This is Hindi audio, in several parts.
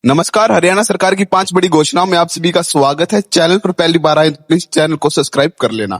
नमस्कार। हरियाणा सरकार की 5 बड़ी घोषणाओं में आप सभी का स्वागत है। चैनल पर पहली बार आए तो प्लीज चैनल को सब्सक्राइब कर लेना।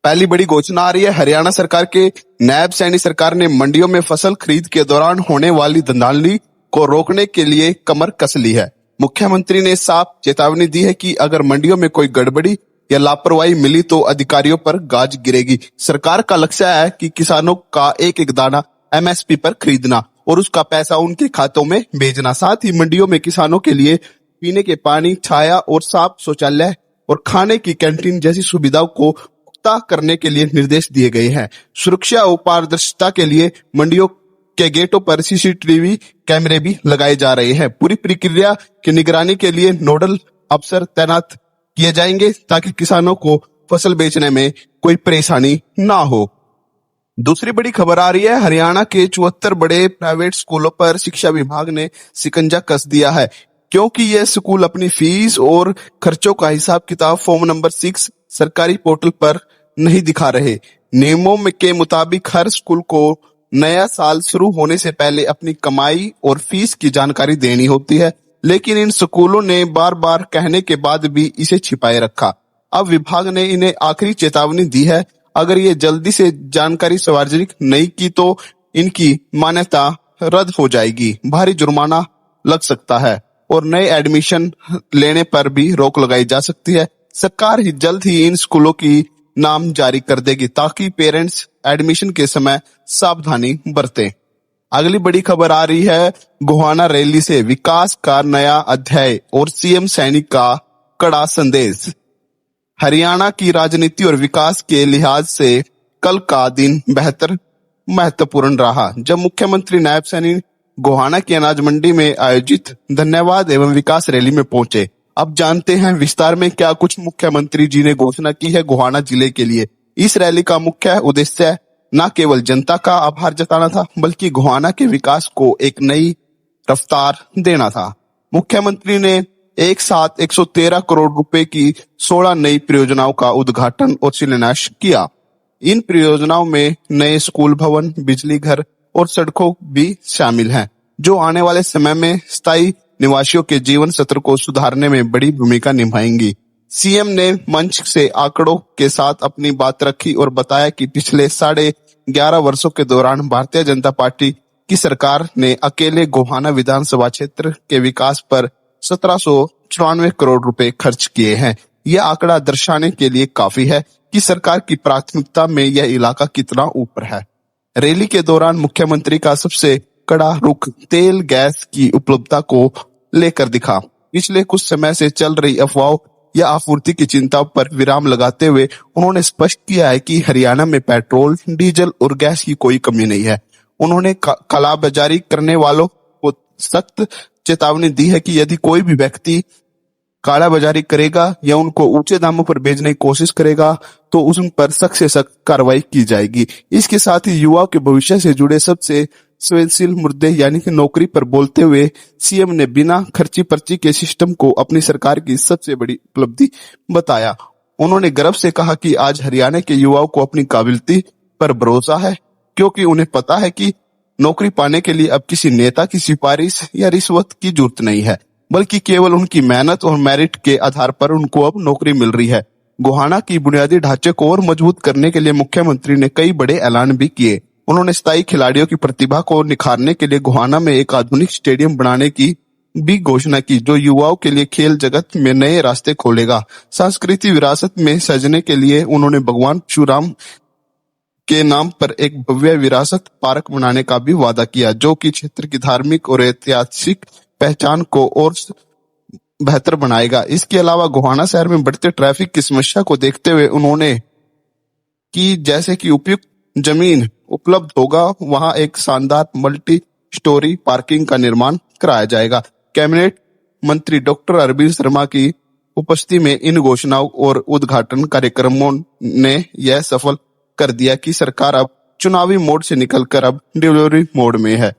पहली बड़ी घोषणा आ रही है, हरियाणा सरकार के नायब सैनी सरकार ने मंडियों में फसल खरीद के दौरान होने वाली धांधली को रोकने के लिए कमर कस ली है। मुख्यमंत्री ने साफ चेतावनी दी है कि अगर मंडियों में कोई गड़बड़ी या लापरवाही मिली तो अधिकारियों पर गाज गिरेगी। सरकार का लक्ष्य है कि किसानों का एक एक दाना एमएसपी पर खरीदना और उसका पैसा उनके खातों में भेजना। साथ ही मंडियों में किसानों के लिए पीने के पानी, छाया और साफ शौचालय और खाने की कैंटीन जैसी सुविधाओं को पुख्ता करने के लिए निर्देश दिए गए हैं। सुरक्षा और पारदर्शिता के लिए मंडियों के गेटों पर सीसीटीवी कैमरे भी लगाए जा रहे हैं। पूरी प्रक्रिया की निगरानी के लिए नोडल अफसर तैनात किए जाएंगे ताकि किसानों को फसल बेचने में कोई परेशानी ना हो। दूसरी बड़ी खबर आ रही है, हरियाणा के 74 बड़े प्राइवेट स्कूलों पर शिक्षा विभाग ने शिकंजा कस दिया है, क्योंकि यह स्कूल अपनी फीस और खर्चों का हिसाब किताब फॉर्म नंबर 6 सरकारी पोर्टल पर नहीं दिखा रहे। नियमों के मुताबिक हर स्कूल को नया साल शुरू होने से पहले अपनी कमाई और फीस की जानकारी देनी होती है, लेकिन इन स्कूलों ने बार बार कहने के बाद भी इसे छिपाए रखा। अब विभाग ने इन्हें आखिरी चेतावनी दी है, अगर ये जल्दी से जानकारी सार्वजनिक नहीं की तो इनकी मान्यता रद्द हो जाएगी, भारी जुर्माना लग सकता है और नए एडमिशन लेने पर भी रोक लगाई जा सकती है। सरकार ही जल्द ही इन स्कूलों की नाम जारी कर देगी ताकि पेरेंट्स एडमिशन के समय सावधानी बरतें। अगली बड़ी खबर आ रही है, गोहाना रैली से विकास का नया अध्याय और सीएम सैनी का कड़ा संदेश। हरियाणा की राजनीति और विकास के लिहाज से कल का दिन बेहतर महत्वपूर्ण रहा, जब मुख्यमंत्री नायब सैनी गोहाना की अनाज मंडी में आयोजित धन्यवाद एवं विकास रैली में पहुंचे। अब जानते हैं विस्तार में क्या कुछ मुख्यमंत्री जी ने घोषणा की है गोहाना जिले के लिए। इस रैली का मुख्य उद्देश्य न केवल जनता का आभार जताना था, बल्कि गोहाना के विकास को एक नई रफ्तार देना था। मुख्यमंत्री ने एक साथ 113 करोड़ रुपए की 16 नई परियोजनाओं का उद्घाटन और शिलान्यास किया। इन परियोजनाओं में नए स्कूल भवन, बिजली घर और सड़कों भी शामिल हैं, जो आने वाले समय में स्थायी निवासियों के जीवन स्तर को सुधारने में बड़ी भूमिका निभाएंगी। सीएम ने मंच से आंकड़ों के साथ अपनी बात रखी और बताया कि पिछले 11.5 वर्षों के दौरान भारतीय जनता पार्टी की सरकार ने अकेले गोहाना विधानसभा क्षेत्र के विकास पर 1794 करोड़ रुपए खर्च किए हैं। यह आंकड़ा दर्शाने के लिए काफी है कि सरकार की प्राथमिकता में यह इलाका कितना ऊपर है। रैली के दौरान मुख्यमंत्री का सबसे कड़ा रुख तेल गैस की उपलब्धता को लेकर दिखा। पिछले कुछ समय से चल रही अफवाहों या आपूर्ति की चिंता पर विराम लगाते हुए उन्होंने स्पष्ट किया है कि हरियाणा में पेट्रोल, डीजल और गैस की कोई कमी नहीं है। उन्होंने कालाबाजारी करने वालों को सख्त चेतावनी दी है कि यदि कोई भी व्यक्ति कालाबाजारी करेगा या उनको ऊंचे दामों पर बेचने की कोशिश करेगा तो उन पर सख्त से सख्त कार्रवाई की जाएगी। इसके साथ ही युवाओं के भविष्य से जुड़े सबसे संवेदनशील मुद्दे यानी कि नौकरी पर बोलते हुए सीएम ने बिना खर्ची पर्ची के सिस्टम को अपनी सरकार की सबसे बड़ी उपलब्धि बताया। उन्होंने गर्व से कहा कि आज हरियाणा के युवाओं को अपनी काबिलियत पर भरोसा है, क्योंकि उन्हें पता है कि नौकरी पाने के लिए अब किसी नेता की सिफारिश या रिश्वत की जरूरत नहीं है, बल्कि केवल उनकी मेहनत और मेरिट के आधार पर उनको अब नौकरी मिल रही है। गोहाना की बुनियादी ढांचे को और मजबूत करने के लिए मुख्यमंत्री ने कई बड़े ऐलान भी किए। उन्होंने स्थायी खिलाड़ियों की प्रतिभा को निखारने के लिए गोहाना में एक आधुनिक स्टेडियम बनाने की भी घोषणा की, जो युवाओं के लिए खेल जगत में नए रास्ते खोलेगा। सांस्कृतिक विरासत में सजने के लिए उन्होंने भगवान परशुराम के नाम पर एक भव्य विरासत पार्क बनाने का भी वादा किया, जो कि क्षेत्र की धार्मिक और ऐतिहासिक पहचान को और बेहतर बनाएगा। इसके अलावा गोहाना शहर में बढ़ते ट्रैफिक की समस्या को देखते हुए उन्होंने कि जैसे कि उपयुक्त जमीन उपलब्ध होगा वहां एक शानदार मल्टी स्टोरी पार्किंग का निर्माण कराया जाएगा। कैबिनेट मंत्री डॉक्टर अरविंद शर्मा की उपस्थिति में इन घोषणाओं और उद्घाटन कार्यक्रमों ने यह सफल कर दिया कि सरकार अब चुनावी मोड से निकलकर अब डिलीवरी मोड में है।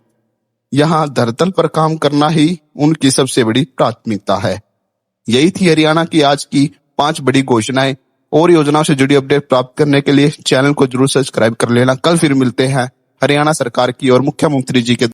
यहाँ धरातल पर काम करना ही उनकी सबसे बड़ी प्राथमिकता है। यही थी हरियाणा की आज की 5 बड़ी घोषणाएं। और योजनाओं से जुड़ी अपडेट प्राप्त करने के लिए चैनल को जरूर सब्सक्राइब कर लेना। कल फिर मिलते हैं हरियाणा सरकार की और मुख्यमंत्री जी के